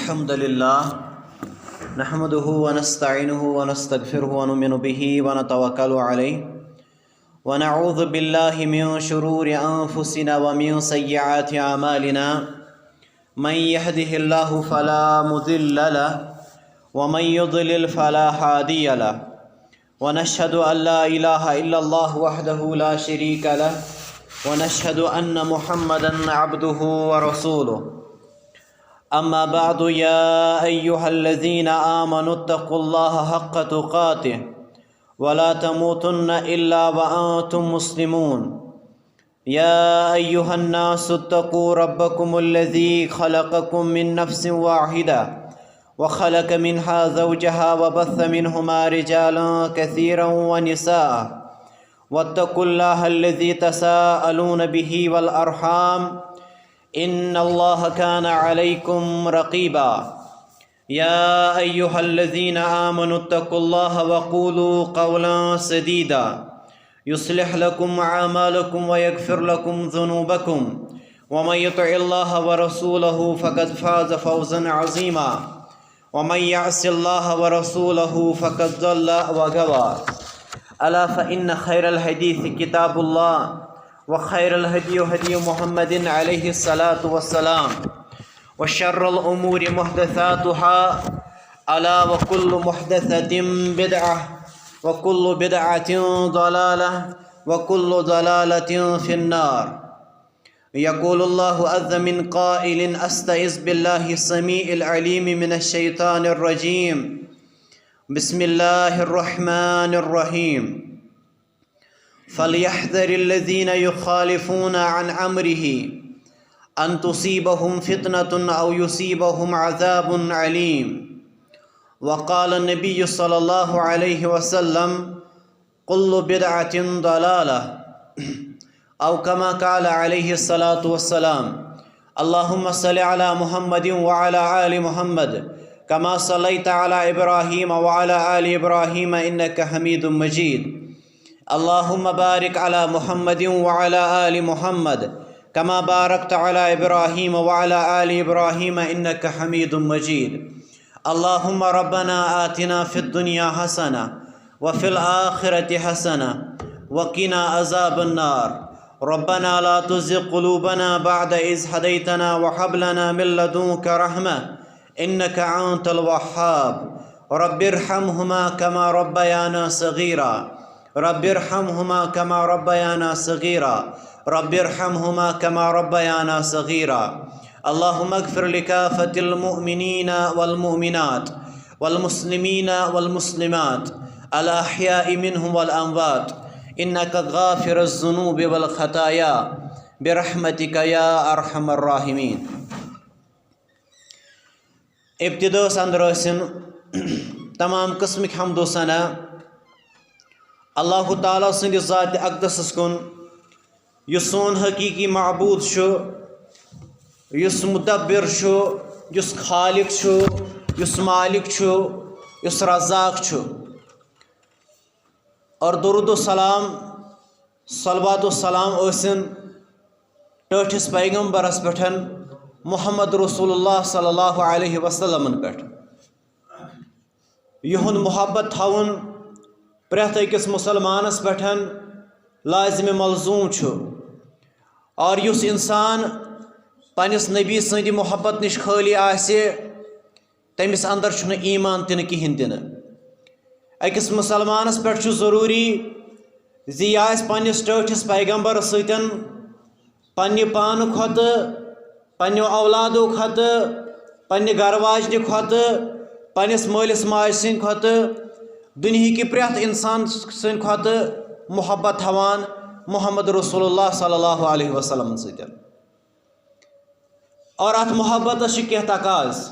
अल्हम्दुलिल्लाह नहमदुहु व नस्तईनुहु व नस्तगफिरुहु व नुमिनु बिही व नतवक्कलु अलैहि व नऊज़ु बिल्लाहि मिन शुरूरि अनफुसिना व मिन सय्यिआति अमालिना मन यहदिहिल्लाहु फला मुदिल्ल लहु व मन युद्लिल फला हादिय लहु व नशहदु अन ला इलाहा इल्लल्लाह वहदहु ला शरीका लहु व नशहदु अन्न मुहम्मदन अब्दुहु व रसूलुहु अम्मा बअदु या अय्युहल्लज़ीना आमनुत्तक़ुल्लाह हक़्क़ तुक़ातिह वला तमूतुन्न इल्ला व अंतुम मुस्लिमून या अय्युहन्नासुत्तक़ू रब्बकुमुल्लज़ी ख़लक़कुम मिन नफ्सिन वाहिदा व ख़लक़ मिन्हा ज़ौजहा व बस्स मिन्हुमा रिजालन कसीरन व निसाअ वत्तक़ुल्लाहल्लज़ी तसाअलून बिही वल अर्हाम इन्नल्लाह कान अलैकुम रक़ीबा या अय्युहल्लज़ीना आमनुत्तक़ुल्लाह वक़ूलू क़ौलन सदीदा युस्लिह लकुम अअमालकुम व यग़फ़िर लकुम ज़ुनूबकुम व मन युतिइल्लाह व रसूलहु फ़क़द फ़ाज़ फ़ौज़न अज़ीमा व मन यअसिल्लाह व रसूलहु फ़क़द ज़ल्ल व गवा अला फ़इन्न खैरल हदीस किताबुल्लाह व खैरुल हदी हदी मुहम्मदिन अलैहिस्सलातु वस्सलाम व शर्रुल उमूरि मुहदसातुहा अला व कुल्लु मुहदसतिन बिदअह व कुल्लु बिदअतिन ज़लालह व कुल्लु ज़लालतिन फिन्नार यक़ूलुल्लाहु अज़्ज़ मिन क़ाइलिन अस्तइज़ बिल्लाहि समीइल अलीम मिनश शैतानिर रजीम बिस्मिल्लाहिर रहमानिर रहीम फ़लयहज़रिल्लज़ीन युख़ालिफ़ून अन अम्रिही अन तुसीबहुम फ़ितनतुन औ युसीबहुम अज़ाबुन अलीम वक़ाल नबिय्यु सल्लल्लाहु अलैहि वसल्लम कुल्लु बिदअतिन ज़लालह औ कमा क़ाल अलैहिस्सलातु वस्सलाम अल्लाहुम्मा सल्लि अला मुहम्मदिन व अला आलि मुहम्मद कमा सल्लैता अला इब्राहीम व अला आलि इब्राहीम इन्नका हमीदुम मजीद अल्लाहुम्मा बारिक अला मुहम्मदिन व अला आलि मुहम्मद कमा बारकता अला इब्राहीम व अला आलि इब्राहीम इन्नका हमीदुम मजीद अल्लाहुम्मा रब्बना आतिना फिद दुनिया हसना व फिल आखिरति हसना व क़िना अज़ाबन नार रब्बना ला तुज़िग़ क़ुलूबना बअद इज़ हदैतना व हब लना मिन लदुन्का रहमा इन्नका अंतल वह्हाब रब्बिरहमहुमा कमा रब्बयाना सग़ीरा रब्बिरहमहुमा कमा रब्बयाना सग़ीरा रब्बिरहमहुमा कमा रब्बयाना सग़ीरा अल्लाहुम्मा अग़फ़िर लिकाफ़तिल मुअमिनीना वल मुअमिनात वल मुस्लिमीना वल मुस्लिमात अल अहयाइ मिनहुम वल अमवात इन्नका गाफ़िरुज़ ज़ुनूबि वल ख़ताया बिरहमतिका या अरहमर राहिमीन। इब्तिदास अंदर तमाम किस्मिक हम्दो सना अल्लाह ताला सन्द ज़ात अक़दस कुन युस सोन हकीकी माबूद छु युस मुदब्बिर छु युस खालिक छु युस मालिक छु युस रज़ाक छु और दुरूद सलाम सलवात सलाम ओसन टठिस पैगम्बरस पेठन मुहम्मद रसूलुल्लाह सल्लल्लाहु अलैहि वसल्लम पेठ युहुन मोहब्बत थाउन प्रैत अकिस मुसलमानस पेठन लाजिम मलजूम छु और युस इंसान पनिस नबी सन्द मोहब्बत निश खाली आसे तमिस अंदर छुन ईमान तिन किहिन तिन अकिस मुसलमानस पेठ छु ज़रूरी जी आस पनिस टठिस पैगम्बर सतन पन्ने पान खोत पन्ने औलादो खोत पन्ने गरवाजन खोत पनिस मालिस माज सिंद खोत दुनिया की प्रैत इंसान सन्द खोत मोहब्बत थवान मुहम्मद रसूलुल्लाह सल्लल्लाहु अलैहि वसल्लम सतन और अत मोहब्बत कह तकाज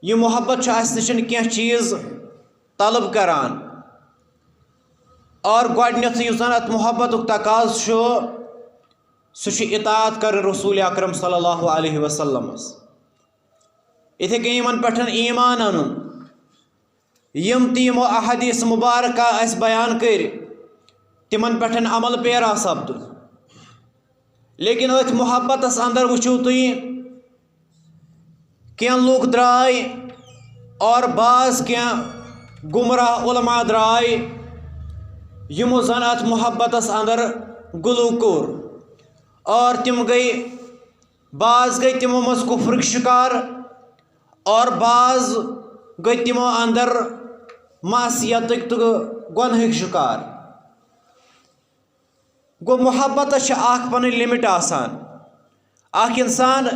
यह मोहब्बत आस निश कह चीज़ तलब करान और गोडनेथ युस अत मोहब्बत तकाज सह इताअत कर रसूल अकरम सल्लल्लाहु अलैहि वसल्लम इथे कन यमन पेठन ईमान अनुन यम तीमो अहदीस मुबारक अस बयान कर तिमन पेठन अमल पेरा सपदुन लेकिन अथ मोहब्बत अंदर वुचो तुम क्या लोग द्राय और बाज क्या गुमराह उलमा द्राय यमो जन अत मोहब्बतस अंदर गुलू कोर और तिम गई बाज गई तिमो मज कुफ्र शिकार और बाज गई तिमो अंदर मासियत तो गुनह शिकार गो मोहब्बत पन लिमिट आसान इंसान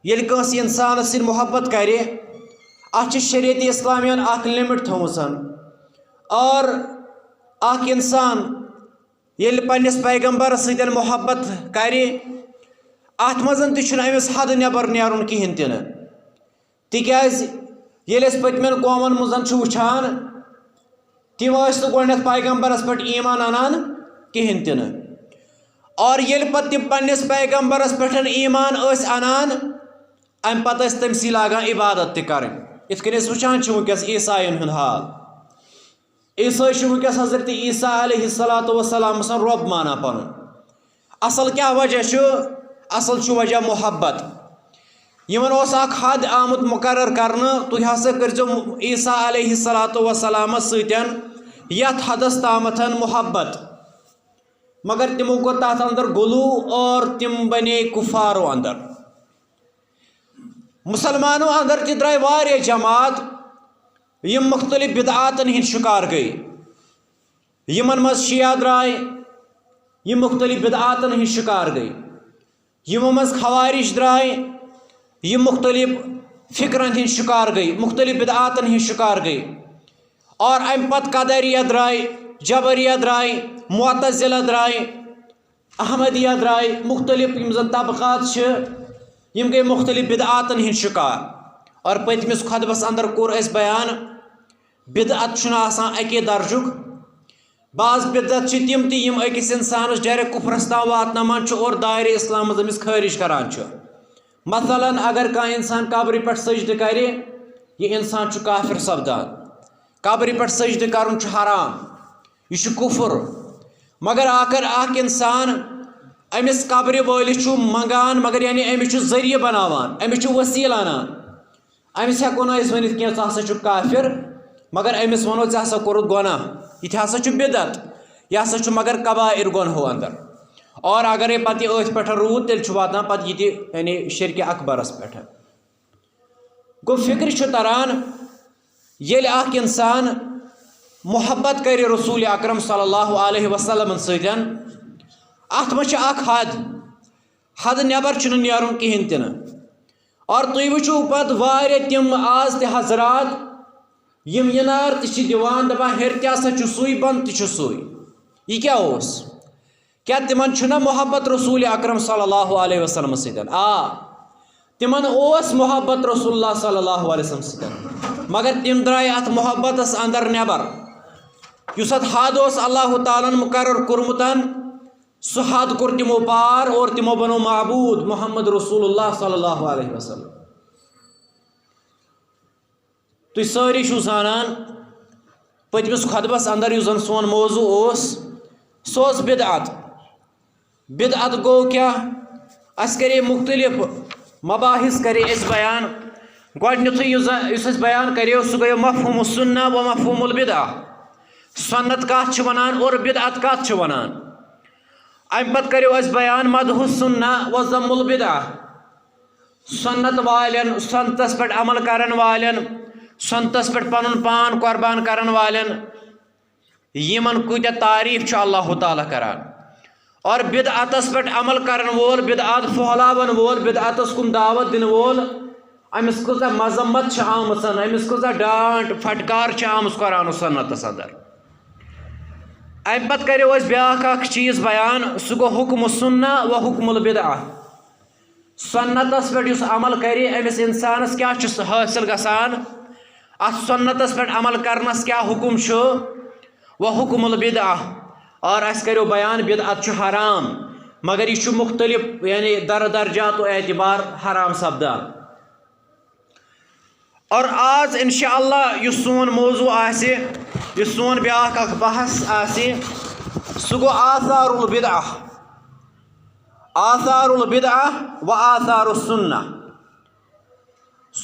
ये कंस इंसान से मोहब्बत करे अत शरीयत इस्लामियन लिमिट थोमसन और इंसान ये पन्निस पैगम्बर सतन मोहब्बत करे अत मजन तमिस हद नबर नेरुन कहें तिन तिकाज ये पतमन कौमन मज वुचान तिम गोडनथ पैगम्बरस पे ईमान अनान कहें तिन और ये पत तिम पन्निस पैगम्बरस पे ईमान अनान अम पत तमसी लागान इबादत तक इत कन वुचान वनकस ईसाइन हुंद हाल ईसा वनकस हजरत ईसा अलैहिस्सलातु वस्सलाम रब माना पन असल क्या वजह असल वजह मोहब्बत यमन हद आमुत मुकर्रर करना तुम हसा करजो ईसा अलैहिस्सलातु वस्सलाम सतन यथ हदस तामथ मोहब्बत मगर तिमो को तथ अंदर गुलू और तिम बने कुफारो अंदर मुसलमानों अंदर ति द्राय वारिया जमात यम मुख्तलिफ बिदआतन हिंद शिकार गई यमन मज शिया द्राय यम मुख्तलिफ बिदआतन हिंद शिकार गई यमो मज खवारिज द्राय यम मुख्तलिफ फिक्रन हिंद शिकार गई मुख्तलिफ बिदआतन हिंद शिकार गई और अम पत कदरिया द्राय जबरिया द्राय मुअतज़िला द्राय अहमदिया द्राय मुख्तलिफ यम तबक़ात यम गई मुख्तलिफ बिदआतन हिंद शिकार और पतमिस खुतबस अंदर कोर बयान बिदअत अके दर्जुक बाज बिदअत तिम तिम अकिस इंसानस डायरेक्ट कुफरस ताम वातनामान और दायरे इस्लाम अमिस खारिज करान मसलन अगर कह इंसान कब्र पे सजद करे ये इंसान काफिर सपदान कब्र पे सजद कर हराम यह कुफर मगर आकर इंसान अमिस कब्र वलिस मंगान मगर यानी अमिस जरिए बनावान अमिस वसील अनान अमिस हेको ना वन क्या हसा काफिर मगर अमिस वनो हसा कोरुत गुनाह यह हसा बिदअत यह हसा मगर कबाइर गुनहो अंदर और अगर पे पे रूद तेल वातान पे यानी शिरक अकबरस पे गो फिक्र तरान ये इंसान मोहब्बत कर रसूल अकरम सल्लल्लाहु अलैहि वसल्लम सतन अत मज हद नबर नेरुन कहें तिन और तुम वो पे तिम आज ते हजरात यम यनार दिवान दपान हेर तसा सुई बंद तुई यह क्या क्या तिमन मोहब्बत रसूल अकरम सल्लल्लाहु अलैहि वसल्लम सतन तिमन मोहब्बत रसूलुल्लाह सल्लल्लाहु अलैहि वसल्लम सतन मगर तिम द्राय अत मोहब्बतस अंदर नबर युस हद अल्लाह ताला मुकर्रर कोरमुतन सह हद कोर तिमो पार और तिमो बनो माबूद मोहम्मद रसूलुल्लाह सल्लल्लाहु अलैहि वसल्लम तुम सारी जानान पतमिस खुतबस अंदर युस जन सोन मौजू सह बिदअत बिदअत गो क्या अस करे मुख्तलिफ मबाहिस करे बयान गोडनुथु युस बयान करो सह गयो मफहूम सुन्ना व मफहूमुल बिदअह सुन्नत कत वनान और बिदअत कत वनान अम पत करो बयान मदहु सुन्ना व ज़म्मुल बिदअह सुन्नत वालन सुन्नतस पे अमल करन वालन सुन्नतस पे पनुन पान कुर्बान करन वालन यमन कूत तारीफ अल्लाह ताला करान और बिदअतस पे अमल करन वोल बिदअत फहलावन वोल बिदअतस कुन दावत दिन वोल अमिस कूत मजम्मत आमत अमिस कूत डांट फटकार आमस कुरान सुन्नतस अंदर अम पत करो ब्या चीज़ बयान सह गो हुक्म सुन्ना व हुक्मुल बिदअह सुन्नतस पे अमल करे अमिस इंसानस क्या हासिल गसान अत सुन्नतस पे अमल करनस क्या हुक्म व हुक्मुल बिदअह और अस करो बयान बिदअत हराम मगर यह मुख्तलिफ यानी दर्जात एतबार हराम सपदान और आज इंशाअल्लाह यह सोन मौजू यह सोन ब्या बहस सह गो आसारुल बिदअह व आसारुस सुन्ना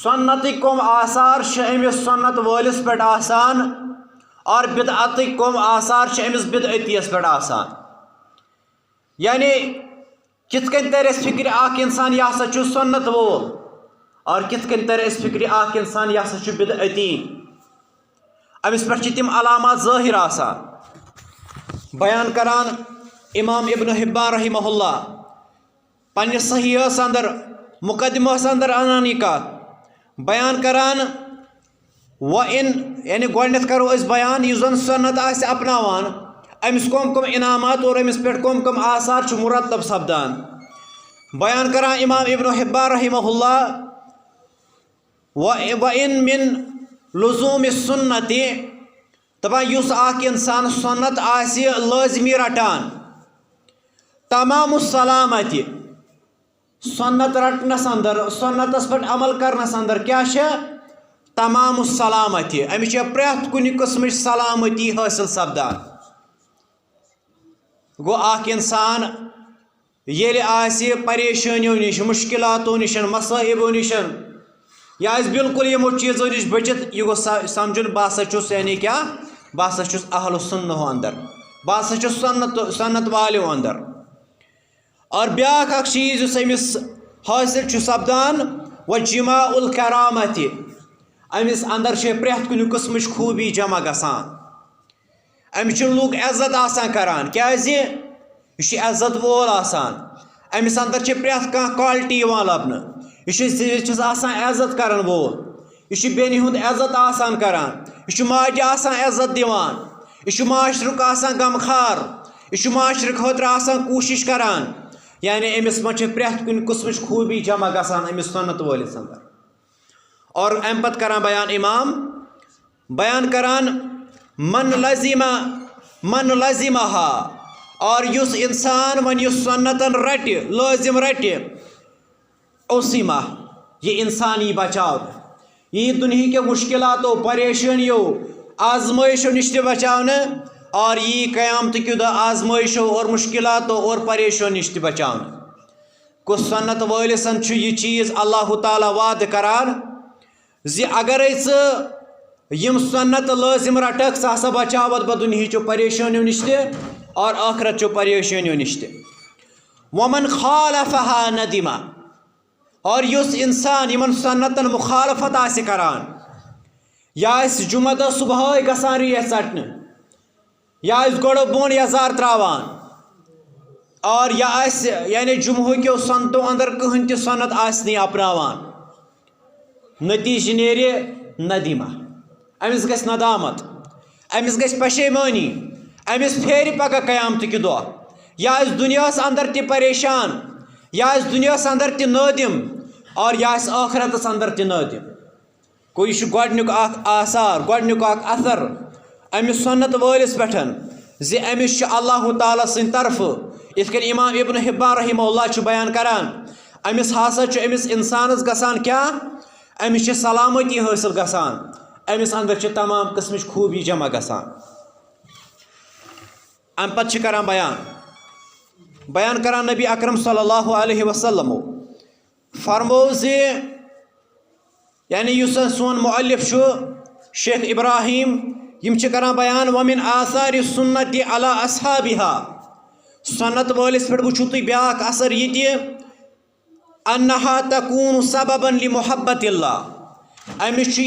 सुन्नत कम आसार अमिस सुन्नत वालिस पे आसान और बिदअत कम आसार अमिस बिदअतियस पे आसान। यानी कित कन तर फिक्र आख इंसान यह हसा सुन्नत वोल और कित कन तर फिक्र आख इंसान यह हसा बिदअती। अमिस पे तिम अलामात ज़ाहिर आसान। बयान करान इमाम इब्न हिब्बान रहिमहुल्लाह पन्निस सहीहस अंदर मुकदमस अंदर अनान यह कत बयान करान व इन यानी गोडनेथ करो अस बयान यह जन सुन्नत आसे अपनावान अमिस कम कम इनामात और अमिस पे कम कम आसार मुरतब सपदान। बयान करान इमाम इब्न हिब्बान रहिमहुल्लाह व इन मिन लुज़ूम सुन्नति दपान युस आख इंसान सुन्नत आसे लाज़मी रटान तमाम सलामति सुन्नत रटनस अंदर सुन्नतस पे अमल करनस अंदर क्या तमाम सलामति अमिस प्रेथ कुन किस्म सलामती हासिल सपदान। गो आख इंसान ये आसे परेशानियों निश मुश्किलातों निश मसाइबों निश या बिल्कुल यमो चीज़ों निश बचित यह गो समझुन बह हसा यानी क्या बह हसा अहल सुन्नह अंदर बह हसा सुन्नत वालों अंदर। और ब्याख अख चीज़ अमिस हासिल सपदान व जिमाउल करामति अमिस अंदर प्रेथ कुन किस्म खूबी जमा गसान। अमिस लोग इज्जत आसान करान क्या यह इज्जत वोल आसान अमिस अंदर प्रेथ कह क्वालिटी लबन यह आसान इज्जत करन वोल यह बेनि हुंद इज्जत आसान करान यह माजे आसान इज्जत दिवान यह माशरुक आसान गमखार यह माशर खतर आसान कोशिश करान। यानी अमिस मे प्रेथ कुन किस्म खूबी जमा गसान अमिस सुन्नत वालिस अंदर। और अम पत करान बयान इमाम बयान करान मन लजिमा और युस इंसान वन युस सुन्नतन रट लाजिम रट उसीमा ये इंसान यह बचाव यह दुनिया के मुश्किलातों परेशानियों आजमाइशों निश बचाव और यह क़यामत के दो आजमाइशों और मुश्किलातों और परेशानियों निश बचाव। कुछ सुन्नत वालिसन यह चीज़ अल्लाह ताला वाद करार जि अगर यम सुन्नत लाजिम रटक सह हसा बचावत बह दुनिया परेशानियों निश और आखरत परेशानियों निश। वमन खालफहा नदिमा और युस इंसान यमन सुन्नतन मुखालफत आसे करान या जुमा दह सुबह गसान रेत चटन या गोड़ो बोन यजार त्रावान और या यानी जुमह के सनतों अंदर कहन तह सुन्नत आसनी अपनावान नतीज नेरे नदीमा अमिस गस नदामत अमिस गस पशेमानी अमिस फेर पगह क़यामत के दो या दुनिया अंदर ति परेशान या दुनिया अंदर ति नादिम और या आखरत अंदर ति नादिम। कोई गोडनुक आसार गोडनुक असर अमिस सुन्नत वालिस पे जे अमिस अल्लाह ताला सिंद तरफ इथ कन इमाम इब्न हिब्बान रहिमहुल्लाह बयान करान अमिस हसा अमिस इंसानस गसान क्या अमिस सलामती हासिल गसान अमिस अंदर तमाम किस्म खूबी जमा गसान। अम पत करान बयान करान नबी अकरम सल्लल्लाहु अलैहि वसल्लम फरमो जे यानी युस सोन मुअल्लिफ शेख इब्राहिम यम करान बयान वमिन आसार सुन्नति अला अस्हाबिहा सुन्नत वालिस पे वुचु तुम ब्याक असर ये अन्नहा तकून सबबन लि मुहब्बतिल्लाह अमिस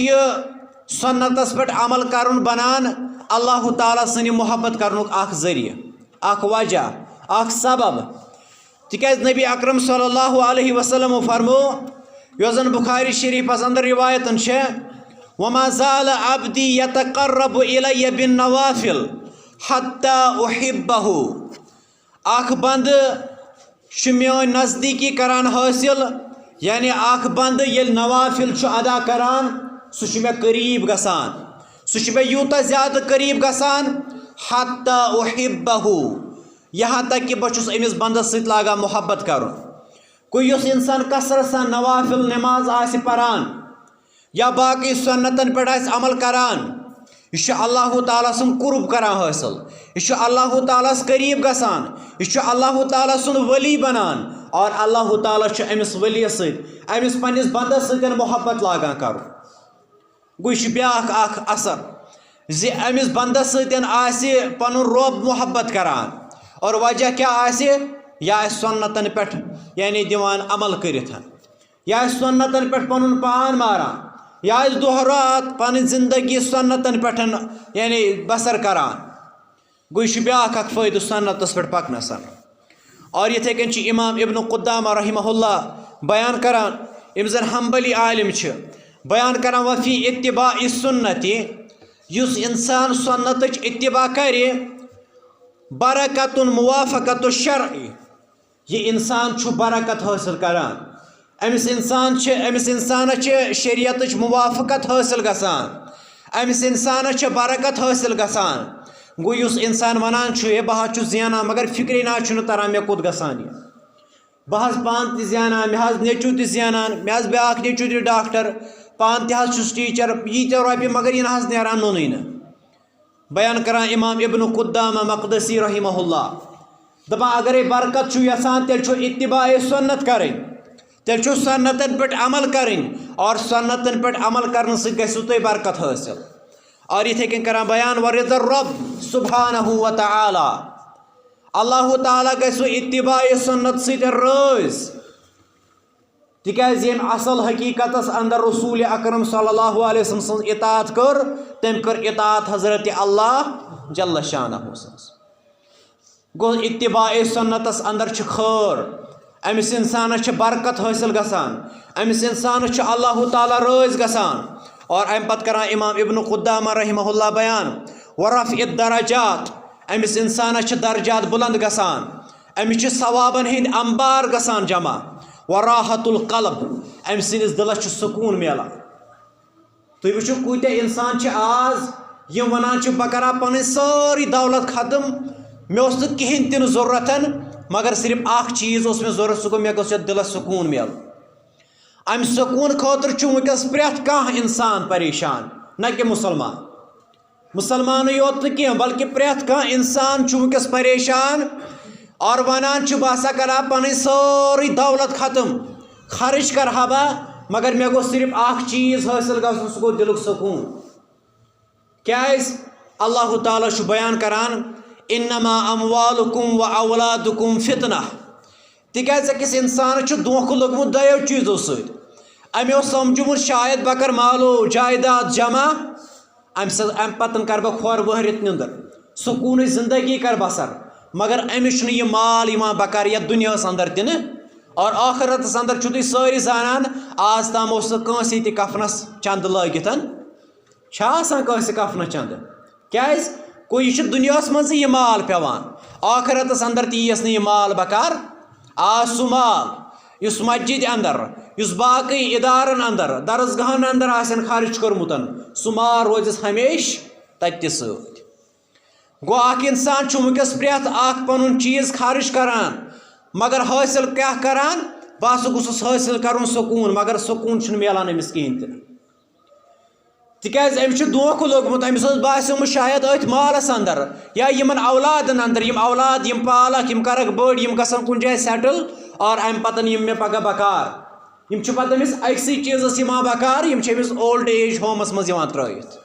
सुन्नतस पे अमल करन बनान अल्लाह ताला सनि मुहब्बत करनुक अख जरिए अख वजह अख सबब तिकाज नबी अकरम सल्लल्लाहु अलैहि वसल्लम फरमो योजन बुखारी शरीफस अंदर रिवायतन छे वमा ज़ाल अब्दी यतक़र्रबु इलय्य बिन नवाफिल हत्ता उहिब्बहु अख बंद मेन नज़दीकी करान हासिल यानी अख बंद ये नवाफिल अदा करान सह मे करीब गसान सह मे यूत ज्यादा करीब गसान हत्ता उहिब्बहु यहाँ तक कि बस अमिस बंदस सत लागान मोहब्बत कर। कोई इंसान कसरत सान नवाफिल नमाज आसि परान या बाकी सुन्नतन पे अमल करान यह अल्लाह ताला सुन कुर्ब करान हासिल, यह अल्लाह ताला करीब गसान, यह अल्लाह ताला सुन वली बनान और अल्लाह ताला अमिस वली सत अमिस पन्निस बंदस सतन मोहब्बत लागान कर। गो यह ब्याख असर जे अमिस बंदस सतन आसि पनुन रब मोहब्बत करान और वजह क्या आसि यह सुन्नतन पे यानी दिवान अमल करिथ, यह सुन्नतन पे पनुन पान मारान, यह दोह रात पन जिंदगी सुन्नतन पे यानी बसर करान। गो यह ब्याख फ़ायदे सुन्नतस पे पकनस। और इथे कन इमाम इब्न कुद्दामा रहमहुल्लाह बयान करान, इम जन हम्बली आलिम बयान करान वफ़ी इत्तिबा सुन्नति युस इंसान सुन्नत इत्तिबा करे बरकतुन मुवाफकतु शरई, ये इंसान छु बरकत हासिल करान, अमिस इंसान शरीयत मुवाफकत हासिल गसान, अमिस इंसान बरकत हासिल गसान। गो युस इंसान वनान बह ज़ाना मगर फिक्रे ना तरान मे कुत गसान यह बहस पान ज़ाना मे नेचू ज़ानान मे ब्याक नेचू ती डॉक्टर पान तस टीचर यीत रोपये मगर यह नारान नोन न। बयान करान इमाम इब्न कुद्दामा मक़दसी रहमहुल्लाह दपान अगर बरकत यसान तेल इत्तिबा सुन्नत करें, तेल सुन्नतन पे अमल करें और सुन्नतन पे अमल करने से गो तुम बरकत हासिल। और इथे कन करान बयान वरिज़ा रब सुब्हानहु व तआला अल्लाह ताला गो इत्तिबा सुन्नत सत रोज तिकाज यम असल हकीकत अंदर रसूल अकरम सल्लल्लाहु अलैहि वसल्लम सं इताअत कर तम कर इताअत हजरत अल्लाह जल्ल शानहु सं। गो इत्तिबा सुन्नत अंदर खैर, अमिस इंसान बरकत हासिल गसान, अमिस इंसान अल्लाह ताला रोज गसान। और अम पत करान इमाम इब्न कुद्दामा रहमहुल्लाह बयान वरफ़ दरजात, अमिस इंसान दर्जात बुलंद गसान, अमिस सवाबन हिंद अंबार गसान जमा, वराहतुल कल्ब, अम सिंदिस दिलस सुकून मिलान। तुम वो कूत इंसान आज यम वनान बह करा पन सारी दौलत खत्म, मे कहें तीन जरूरत मगर सिर्फ अख चीज़ मे जरूरत सह गो मे गो दिलस सुकून मिल। अम सुकून खतर वनकस प्रेथ कह इंसान परेशान, न कि मुसलमान योत कह बल्कि प्रेथ कह इंसान वनकस परेशान और वनान बह सा करा पन सारी दौलत खत्म खर्च कर हबा मगर मे गो सिर्फ अख चीज़ हासिल गो सह गो दिलुक सुकून। क्या अल्लाह ताला बयान करान इन्नमा अमवालुकुम व औलादुकुम फितना, तिकाज अकिस इंसान धोखा लोगमुत दयो चीज़ों सत अमे समझुमुत शायद बह कर मालो जायदाद जमा अम पतन कर बह खोर वहरित निंदर सुकून जिंदगी कर बसर मगर अमिस यह माल बह कर यथ दुनिया अंदर दिन और आखिरत अंदर तुम सारी जानान आज तम कंस कफनस चंद लगित कंस कफनस चंद क्या कोई यह दुनिया मज यह माल पेवान आखिरत अंदर तीस न यह माल बकार आज सह माल इस मस्जिद अंदर इस बाकी इदारन अंदर दरसगाहन अंदर आसन खर्च कर्मुतन सह माल रोज हमेश तत सत। गो अख इंसान वनकस प्रेथ पन चीज़ खर्च करान मगर हासिल क्या करान बह गोस हासिल कर सुकून मगर सुकून मिलान अमिस कहें तन तिकाज अमिस धोखा लोगमुत अमिस बास्योमुत शायद अथ मालस अंदर या यमन औलादन अंदर यम औलाद यम पालक यम करक बड़ यम गसन कुन जाय सेटल और अम पतन यम मे पगह बकार यम पत अमिस अक्सी चीज़स बकार यम अमिस ओल्ड एज होमस मज त्रयित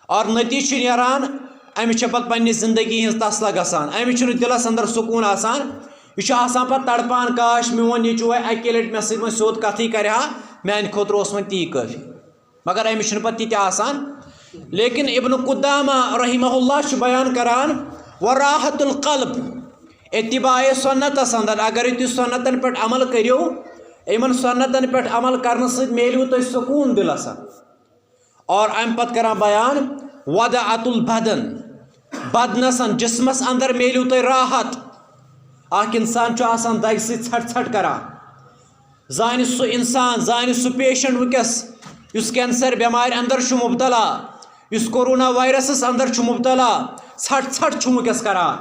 और नतीज नेरान अमिस पत पन्नि जिंदगी हज तसला गसान अमिस दिलस अंदर सुकून आसान यह पत तड़पान काश मोन नीचू अके लट मे सो सोद कथी कर मान खुद वो ती काफी मगर अमिस पे आसान। लेकिन इब्न कुद्दामा रहमहुल्लाह बयान करान वराहतुल कल्ब इत्तिबा सुन्नतस अंदर अगर तुम सुन्नतन पे अमल करो इन सुन्नतन पे अमल करने से मिलो तुम सुकून दिलस। और अम पत करान बयान वदाअतुल बदन बदनसन जिस्मस अंदर मिलो तुम राहत अख इंसान दग से छट छट करान जान सह इंसान जान सह पेशेंट वनकस इस कैंसर बेमार अंदर मुबतला इस कोरोना वायरस अंदर मुबतला छट छट वनकस करान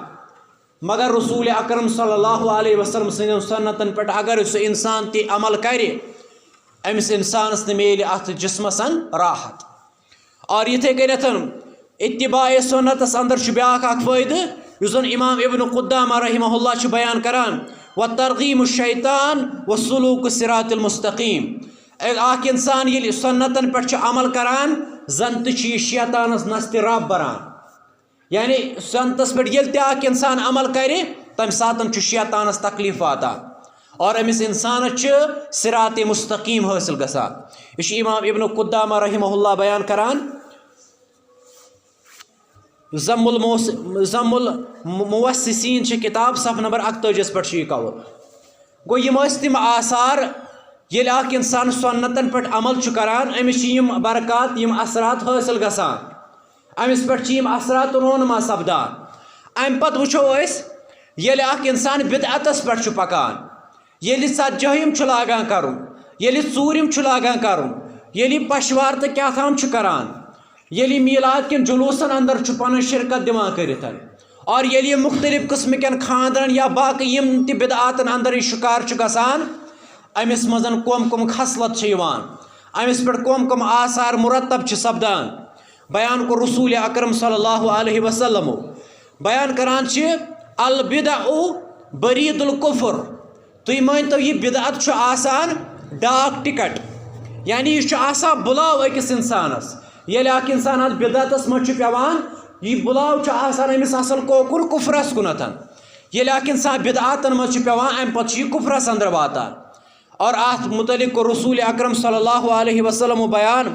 मगर रसूल अकरम सल्लल्लाहु अलैहि वसल्लम सन्न सुन्नतन पे अगर सह इंसान ती अमल करे अमिस इंसानस न मिले अत जिस्मस राहत। और इथे कन इत्तिबाए सुन्नतस अंदर ब्याख फ़ायदे युजन इमाम इब्न क़ुद्दामा रहमहुल्लाह बयान करान व तरगीम शैतान व सुलूक सिरातिल मुस्तकीम। आख इंसान ये सुन्नतन पे अमल करान जन तो शैतानस नस्त रब बरान, यानी सुन्नतस पे ये आख इंसान अमल करे तम सातन शैतानस तकलीफ वातान और अमिस इंसान सिरात मुस्तकीम हासिल गसान। यह इमाम इब्न क़ुद्दामा रहमहुल्लाह बयान करान ज़म्मुल मुवस्सिसीन किताब सफ़ नंबर 41 पे यह कवर गो यम तम आसार ये इंसान सुन्नतन पे अमल करान अमिस बरक़ात यम असरात हासिल गसान, अमिस पे असरात रोनमा सपदान। अम पत वुचो ये इंसान बिदअतस पे पकान, ये सज्जहिम लागान करुन, ये चूरिम लागान करुन, ये पशवार तो क्या थाम करान, ये मीलाद किन जुलूसन अंदर पन शिरकत दिवान करित और ये मुख्तलिफ किस्म के खानदरन या बाकी यम ति बिदआतन अंदर शिकार गसान अमिस मजन कम कम खसलत अमिस पे कम कम आसार मुरतब सपदान। बयान को रसूल अकरम सल्लल्लाहु अलैहि वसल्लम बयान करान अल बिदअ बरीदुल कुफ्र। तुम मानतो यह बिदअत आसान डाक टिकट, यानी यह बुलाव अकिस इंसानस ये इंसान अत बिदअतस मज पेवान यह बुलाव अमिस असल कोकुन कुफ्रस कुनतन। ये इंसान बिदअतन मज पेवान अम पे यह कुफ्रस अंदर वातान और अत मुतलिक रसूल अकरम सल्लल्लाहु अलैहि वसल्लम बयान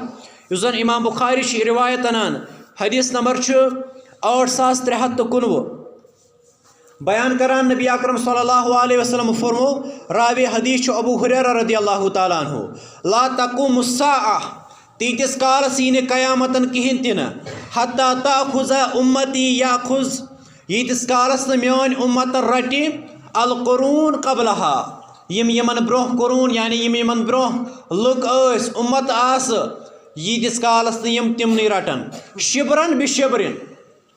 युजन इमाम बुखारी रिवायत अनान हदीस नंबर 8319 बयान करान नबी अकरम सल्लल्लाहु अलैहि वसल्लम फरमो रावी हदीस अबू हुरैरा रदियल्लाहु ताला अन्हु ला तक़ूमुस्साअह तीतिस काल सीने कयामतन किहिन तिन हत्ता ताखुज़ा उम्मती याखुज़ यीतिस कालस न म्यान उम्मत रटि अल कुरून क़ब्लहा यमन ब्रोह कुरून यानी यमन ब्रोह लुक उम्मत आस यीतिस कालस न यम तिमनि रटन शिबरन बिशिबरिन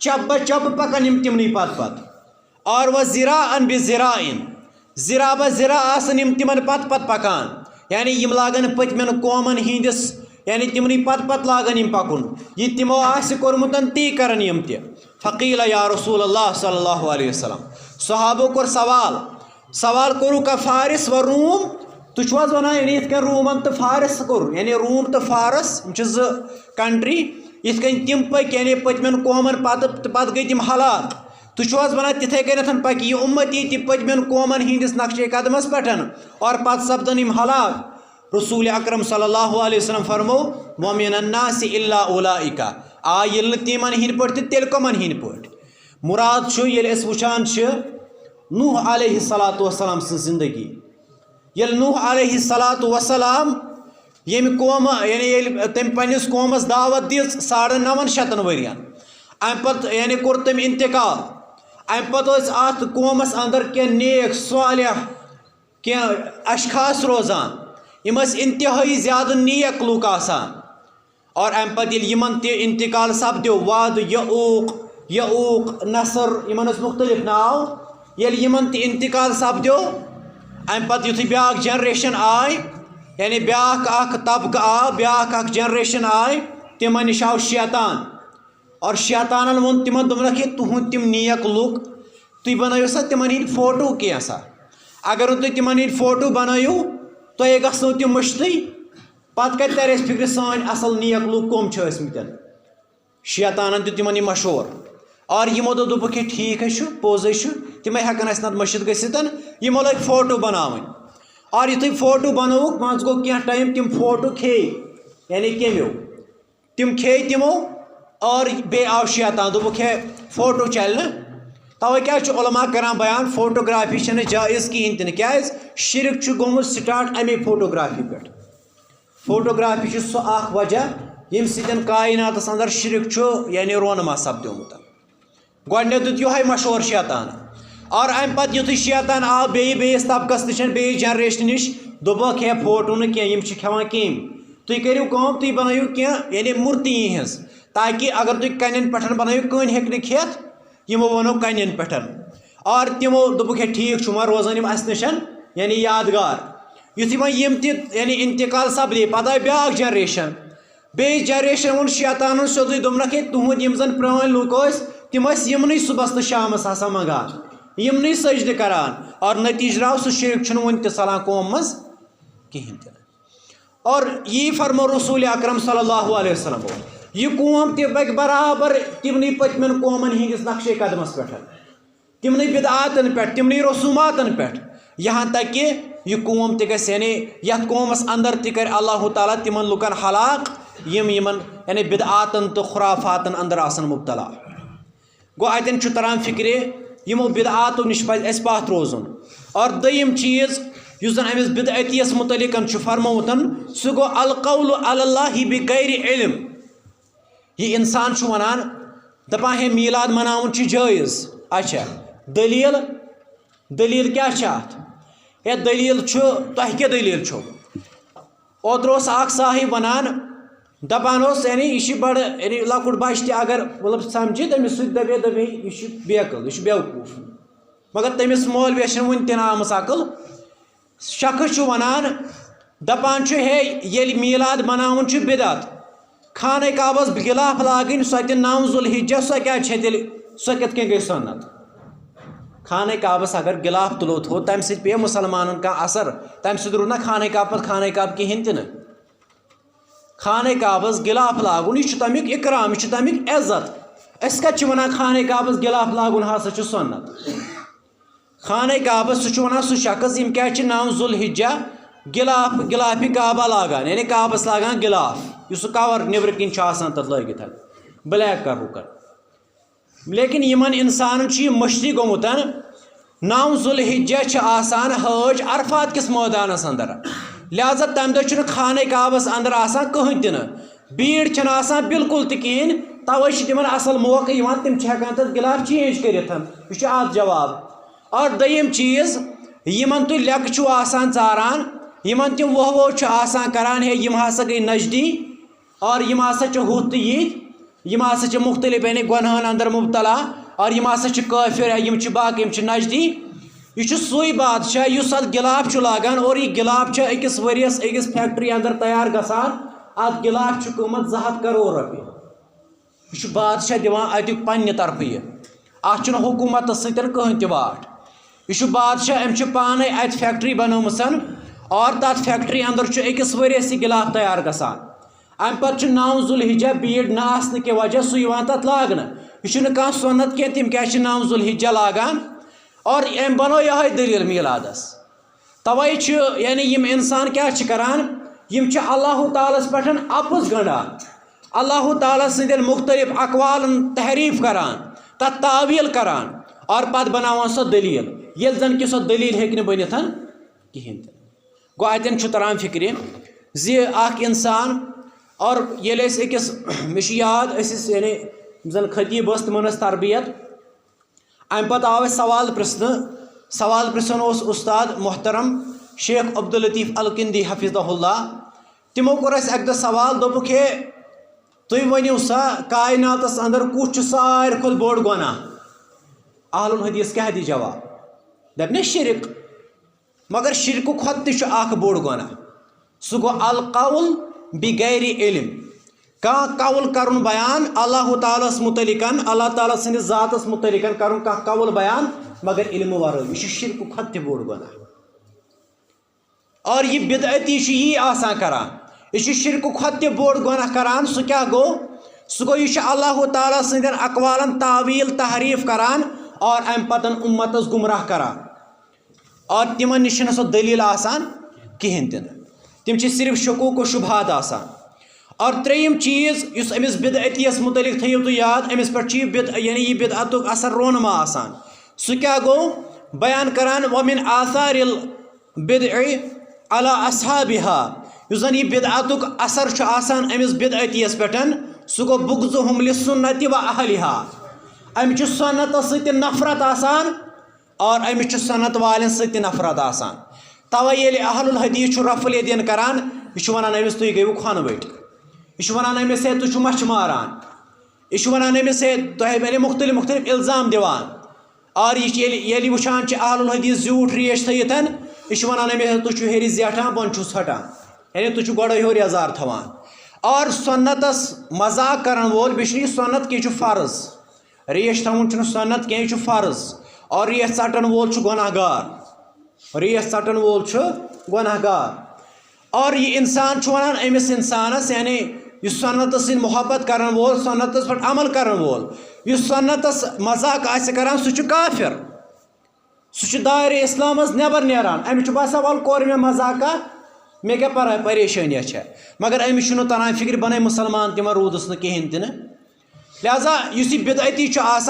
चब ब चब पकन यम तिमनि पत पत और वह ज़िराअन बिज़िराइन ज़िरा ब ज़िरा आसन यम तिमन पत पत पकान, यानी यम लागन पतमन कौमन हिंदिस यानी तिमनी पत पत लागन यम पकुन यह तिमो आस कोरमुतन ती करन यम ते। फ़क़ील या रसूल अल्लाह सल्लल्लाहु अलैहि वसल्लम सहाबो कोर सवाल करू का फारिस व रूम तुझ वन यानी रूमन तो फारिस कोर यानी रूम तो फारस कंट्री इत तिम पक यानी पतमन कौमन पत गई तिम हलाक तुझ वन तिथे कन पक यह उम्मती ति पतमन कौमन हिंदिस नक्शे कदमस पे और पत सपदन यम हलाक। रसूल अकरम सल्लल्लाहु अलैहि वसल्लम फरमो व मिनन्नासि इल्ला उलाइका आ ये तिमन हिंद पे तेल कमन हिंद पे मुराद ये वुचान नूह अलैहिस्सलातु वस्सलाम जिंदगी ये नूह अलैहिस्सलातु वस्सलाम यम कौम यानी तम पन्निस कौमस दावत दिस 950 वरियन अम पत यानी कोर तम इंतकाल अम पत अत कौमस अंदर क्या नेक सालिह क्या अशखास रोजान यम इंतहाई ज्यादा नेक लूक आसान और अम पत यमन ते इंतकाल सपद्यो वाद यऊक नसर यमन मुख्तलिफ नाव ये यमन ते इंतकाल सपद्यो अम पत युथ ब्याक जनरेशन आय यानी ब्याक अख तबक आ ब्याक अख जनरेशन आय तिमन निश आव शैतान और शैतानन वोन तिमन दोपनक ये तुहुंद तिम नेक लूक तुम बनायो सा तिमन हिंद फोटो कैसा अगर तुम तिमन हिंद फोटो बनायो तो ये गो तम मुश्ती पत कत तर फिक्र सान असल नेक लूक कम ٲسۍमٕتۍ शैतानन दित तिमन मशोर और यमो दोपक ये ठीक पोज तिम हेकन अस नत मशिद गसितन यमो लग फोटो बनावन और युथ फोटो बनोक मज गो क्या टाइम तिम फोटो खे यानी केम्यो तिम खे तिमो और बे आव शैतान दोपक है फोटो चल तवे क्या उलमा करान बयान फोटोग्राफी जायज़ कहें तीन क्या शिरक गोमुत स्टार्ट अमे फोटोग्राफी पे फोटोग्राफी सह वजह यम सतन कायनातस अंदर शिरक यानी रोनमा सपद्योमुत गोडने दुत योहाय मशहूर शैतान और अम पत युथ शैतान आव बेस तबकस नश बे जनरेशन नश दोपक है फोटो न कह खेवान केम तुम करू तुम बनायो कह यानी मूर्ति हज ताकि अगर तुम कन पे बनायो कन हेक खेत यमो वनो कन पे और तिमो दोपक है ठीक वह रोजान अस नश यानी यादगार युथ वह यम यानी इंतकाल सपदे पत आय ब्याक जनरेशन बेस जनरेशन वो शैतान सोदे दोनक तुहद यम जन प्रान लूक तम यमन सुबह तो शामस मंगान यमन सजद करान और नतीज राव सह शिरक वन तलान कौम मज कहें तन और यी फरमो रसूल अकरम सल्लल्लाहु अलैहि वसल्लम यह कौम तक बराबर तिमन पतमन कौमन हंदिस नक्शे कदमस पे तिमन बिदआतन पे तिमन रसूमातन पे यहाँ तक कि यह कौम यानी यथ कौमस अंदर कर अल्लाह ताला तिमन लुकन हलाक यमन यानी बिदआतन तो खुराफातन अंदर आसन मुब्तला गो अतन तरान फिक्रे यमो बिदआतों नश पज पात रोजुन और दोयम चीज़ युस जन अमिस बिदअतियस मुतलिकन फरमोतन सह गो अलकौल अलल्लाहि बिगैर इल्म यह इंसान वनान दपान है मीलाद मनावन जायज़ अच्छा दलील दलील क्या ए दलील तह क्या दलील ओतर साहिब वनान दपान यानी यह बड़ यानी लकुट बच अगर मतलब समझे तमिस दपे दपे यह बेकल यह बेवकूफ मगर तमिस मौलवियस वन तन आमस अकल शख्स वनान दपान हे ये मीलाद मनावन बिदअत खाने काबस गिलाफ लागन सो नव जुलहिज्जा सो क्या सो कत गई सुन्नत खाने काबस अगर गिलाफ तुलो थो तम पे मुसलमान का असर तम रू ना खाने काब कहें तन खाने काबस गिलाफ लागुन यह तमिक इकराम यह तमिक इज्जत अस कत वनान खाने काबस गिलाफ लागुन हसा सुन्नत खाने काबस सह वनान सह शख्स यम क्या नव जुलहिज्जा गिलाफ गिलाफी काबा लागान यानी काबस लागान गिलाफ यह कवर नबर किन तथ लगित ब्लैक कर लेकिन यमन इंसान मश्ती गोमुत नव जुलहिज्जा आसान हज अरफात किस मैदानस अंदर लिहाजा तम दह खाने काबस अंदर आसान कहीं दिन भीड़ आसान बिल्कुल तहन तवे तिमन असल मौका तम हेकान तथ गिलाफ चेंज कर यह जवाब और दोयम चीज़ यमन तुम लेक आसान चारान यमन तम वह वो आसान करान है यम हसा गई नजदी और यम हसा हुत यीत यम हसा मुख्तलिफ यानी गुनाहन अंदर मुब्तला और यम हसा काफिर यम बाकी यम नजदी यह सुई बादशाह युस अत गिलाफ लागान और यह गिलाफ अकिस वरियस अकिस फैक्ट्री अंदर तैयार गसान अत गिलाफ कीमत 200 करोड़ रुपये यह बादशाह दिवान अतुक पन्ने तरफ यह अत हुकूमत सतन कहीं तह वाट यह बादशाह अम पाने अत फैक्ट्री बनोमसन और तथ फैक्ट्री अंदर अकिस वरियस गिलाफ तैयार गसान अम पे नव जुलहिज्जा भीड़ न आसने के वजह सह तथ लागन यह कह सुन्नत कह तम क्या नव जुलहिज्जा लागान और अम बनो यह दलील मीलादस तवे यानी यम इंसान क्या करान यम अल्लाह तालस पे अपुज गंडान अल्लाह ताला सद मुख्तलिफ अकवालन तहरीफ करान तथ तावील करान और पत बनावान सो दलील ये जन कि सो दलील हेक बनित कहें गो अतन तरान फिक्र इंसान और ये अकिस मे याद यानी जन खतीब तमन तरबियत अम पत आव सवाल पृछन उस्ताद मोहतरम शेख अब्दुल लतीफ़ अलकिंदी हफिज़हुल्लाह तिमो कोर अक दह सवाल दोपुक हे तुम वनियो सा कायनातस अंदर कुछ सारे खुद बोड़ गुनाह अहलुल हदीस क्या दी जवाब दपने शिरक मगर शिरक खुद तक बोड़ गुनाह सह गो अलकौल बिगैर इल्म कह कौल करुन बयान अल्लाह तालस मुतलिकन अल्लाह ताला सनिस ज़ातस मुतलिकन करुन कह कौल बयान मगर इल्म वराई यह शिरक खुद बोड़ गुनाह और यह बिदअती यही आसान करान यह शिरक खुद बोड़ गुनाह करान सह क्या गो यह अल्लाह ताला सदन अकवालन तावील तहरीफ करान और अम पतन उम्मतस गुमराह करान और तिमन निश सो दलील आसान कहें तिम सिर्फ शकूक व शुबहात आसान और त्रेयम चीज़ उस अमिस बिदअतियस मुतलिक थो तो याद अमिस पे यानी यह बिदअतुक असर रोनमा आसान सह क्या गो बयान करान वमिन आसारिल बिदअ अला अस्हाबिहा युस जन यह बिदअतुक असर आसान अमिस बिदअतियस पे सह गो बुग़्ज़ुहुम लिस्सुन्नति व अहलिहा अमिस सुन्नत सत नफरत आसान और अमिस सुन्नत वालन सत नफरत आसान तवे ये अहलुल हदीस रफुल यदीन करान यह वनान अमिस तुम गई खानवट यह वनान अमिस है तुम मछ मारान यह वनान अमिस है तुम मुख्तलिफ मुख्तलिफ इल्ज़ाम दिवान और ये वुचान अहलुल हदीस झूठ रेश थयन यह वनान अमिस तुम हेरी ज़ेठान बन छुस हटान यानी तुम गोड़ हेर यजार थवान और सन्नतस मजाक करन वोल बिश्री सन्नत के फर्ज रेश थवन सन्नत के फर्ज और रेस षटन वोल गुनाहगार रेस षटन वोल गुनाहगार और यह इंसान वन अमिस इंसानस यानी सन्नत सद मोहब्बत करन वोल सन्नतस पे अमल करन वोल सन्नतस मजाक करान सह काफिर सह दायरे इस्लाम नबर नेरान अमिस बसान वल कोर मे मजाका मे क्या परेशानियाँ मगर अमिस तरान फिक्र बन मुसलमान तम रूदस कहें तन लिहाजा इस बिदअती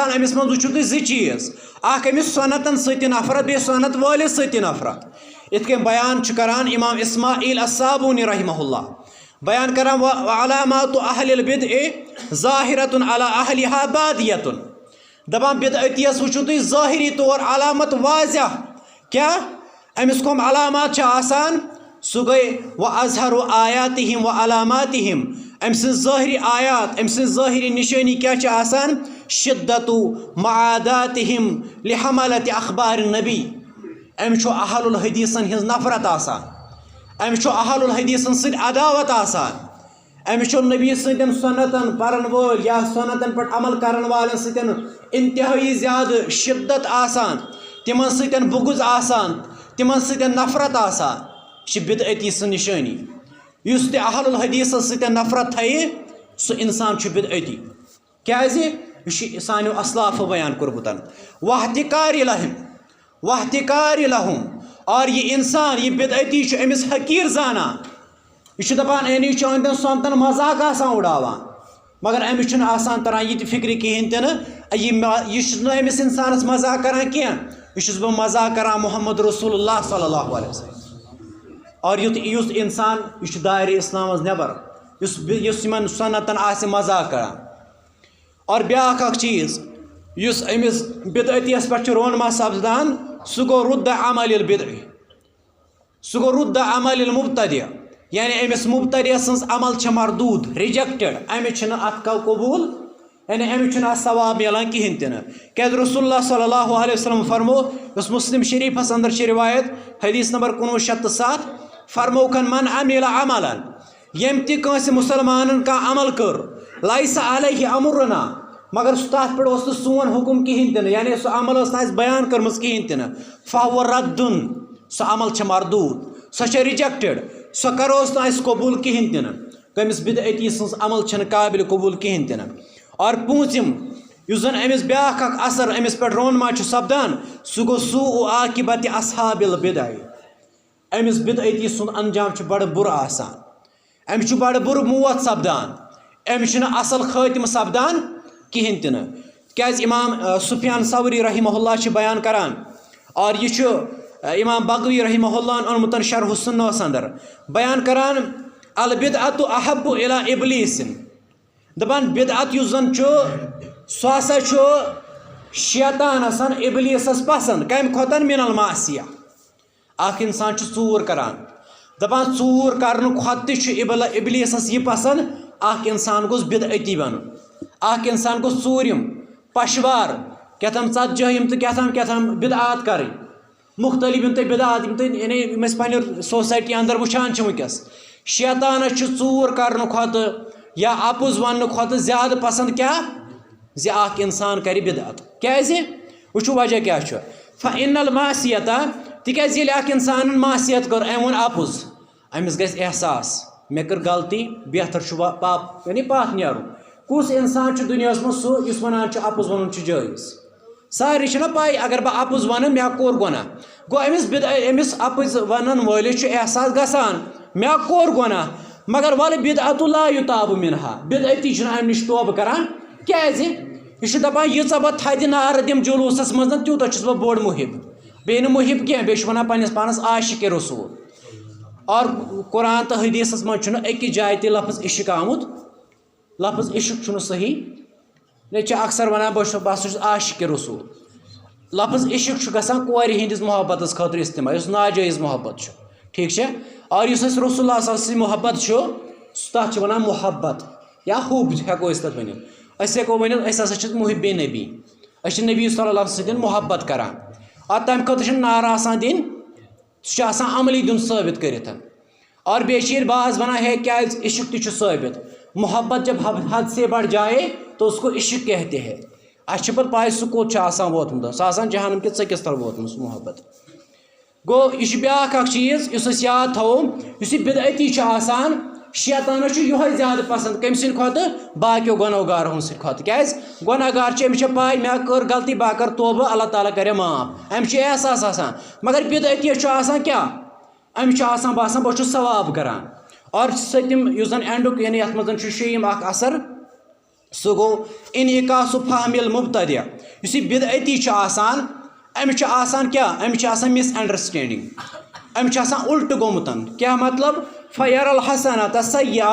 अमिस मज वुचु तुम चीज़ अमिस सन्नतन सत नफरत बे सन्नत वालिस सत नफरत इत बयान करान इमाम इस्माइल अस्साबूनी रहमहुल्लाह बयान करान अलामात अहलिल बिदअ ज़ाहिरतुन अला अहलिहा बादियतुन दपान बिदअतियस वुचु तुम ज़ाहिरी तौर अलामत वाज़ह क्या अमिस कम अलामात आसान सह गई व अजहर आयातिहिम व अलामातिहिम अम ज़ाहिरी आयात अम ज़ाहिरी निशानी क्या आसान शिद्दतु मआदातिहिम लिहमलत अखबार नबी अम अहलुल हदीसन हिंज नफरत आसान अम अहलुल हदीसन सद अदावत आसान अम नबी सदन सन्नतन परन वोल या सन्नतन पे अमल करन वालन सदन इंतहाई ज़्यादा शिद्दत आसान तिमन सदन बुगुज आसान तिमन सदन नफरत आसान बिदअती सह निशानी युस ते अहलुल हदीस सत नफरत थी सह इंसान बिदअती क्या सानो असलाफो बयान कोरबुतन वहतिकार लहुम और ये इंसान ये बिदअती अमिस हकीर जाना यह दपान एनी अंदन सोमतन मजाक आसान उड़ावान मगर अमिस आसान तरान ये फिक्र कहें तन यह अमिस इंसानस मजाक करान कह यह बह मजाक करान मोहम्मद रसूलुल्लाह सल्लल्लाहु अलैहि वसल्लम और युस इंसान यह दायरे इस्लाम नबर सन्नतन आसे मजाक करान और ब्याख चीज़ युस अमिस बिदअतियस पे रोनमा सपदान सह गो रुद्द अमलिल बिदअ सह गो रुद्द अमलिल मुब्तदिअ यानी अमिस मुब्तदिअ सन्स अमल मरदूद रिजेक्टेड अमिस अत कबूल यानी अमिस सवाब मिलान कहें तन क्या रसूलुल्लाह सल्लल्लाहु अलैहि वसल्लम फरमो मुस्लिम शरीफस अंदर रिवायत हदीस नंबर 5907 फरमोखन मन अमिल अमलन यम तस मुसलमान का अमल कर लाइसा अलैहि अमरुना मगर तथ पे सोन हुकुम कहें तन यानी सह अमल बयान कर्म कहें तन फाव रद्दुन सह अमल मरदूद सह रिजेक्टेड सह करो कबूल कहें तन कमिस बिदअती सन्स अमल काबिल कबूल कहें तन और पूंचम युस अमिस ब्याख असर अमिस पे रोनमा सपदान सह गो सू आकिबत असहाबिल बिदअ अमिस बिदअती सुंद अंजाम बड़ बुर आसान अमिस बड़ बुर मौत सपदान अमिस असल खातिम सपदान कहें तन क्या इमाम सुफियान सौरी रहमहुल्लाह बयान करान और यह इमाम बगवी रहमहुल्लाह ओनमुत शरह सुन्नहस अंदर बयान करान अल बिदअतु अहब्बु इला इब्लीसिन दपान बिदअत युस जन सह हसा शैतानस इब्लीसस पसंद कम खोतन मिनल मासिया अख इंसान चूर करान दपान चूर करन खोत इब्लीसस यह पसंद अख इंसान गोस बिदअती बन अख इंसान गोस चूरिम पशवार क्या ज़तम तो क्या बिदआत कर मुख्तलिफ तुम बिदआत यानी पे सोसाइटी अंदर वुचान वनकस शैतानस चूर करन खोत या अपुज वन खोत ज्यादा पसंद क्या अख इंसान कर बिदअत क्या वो वजह क्या फ़इन्नल मासियता तिकाज इंसान मासियत कर अम वो अपुज अमिस गस एहसास मे कर गलती बेहतर पाप यानी पात नीरुन कुस इंसान दुनिया मज सह वन अपुज वन जायज़ सारे पाई अगर बह अपुज वन मे कोर गुनाह गो अमिस अपुज वन वलिस एहसास गसान मे कोर गुनाह मगर वल बिदअतु ला युताब मिनहा बिदअती अम नश तौबह करान क्या यह दपान यीचा बह थद नार दिम जुलूसस मज तूत बह बोड़ मुहिब बे मुहिब कह बे वन पन्नस पानस आशिक रसूल और कुरान तो हदीसस मज अकिस जाय ते लफ्ज़ इश्क आमुत लफ्ज़ इश्क सही ने अक्सर वन बस आशिक रसूल लफ्ज़ इश्क गसान कोर हंदिस मोहब्बत खतर इस्तेमाल नाजायज़ मोहब्बत ठीक है और रसूलुल्लाह सल्लल्लाहु मोहब्बत तथ वन मोहब्बत या हुब हेको तथ वन हेको वन मुहिब नबी नबी सल्लल्लाहु अलैहि वसल्लम मोहब्बत करान और तम खतर नारा आसान दिन सह अमली दिन साबित कर और बेशीर बाज वना है क्या इश्क ति साबित मोहब्बत जब हद से बढ़ जाए तो उसको इश्क कहते हैं। अच्छे पे पाए सह कोत वोतमुत सह जहनम के चकिस तल वोतमुत मोहब्बत गो यह ब्या चीज़ इस याद थो बिदअती शैतान यह ज्यादा पसंद कम सद बाकी गुनहगारों सद क्या गुनहगार अमिस पाई मे कर गलती बह कर तोबह अल्लाह ताला करे माफ अमिस एहसास आसान मगर बिदअती क्या अमिस बसान बह सवाब करान और सतम जन एंडुक यानी अत मज शेम असर सह गो इनकास फामिल मुबतदी बिदअती अमिस क्या अमिस मिस अंडरस्टैंडिंग अमिस उल्ट गोमुत क्या मतलब फ़यर हसना तसय्या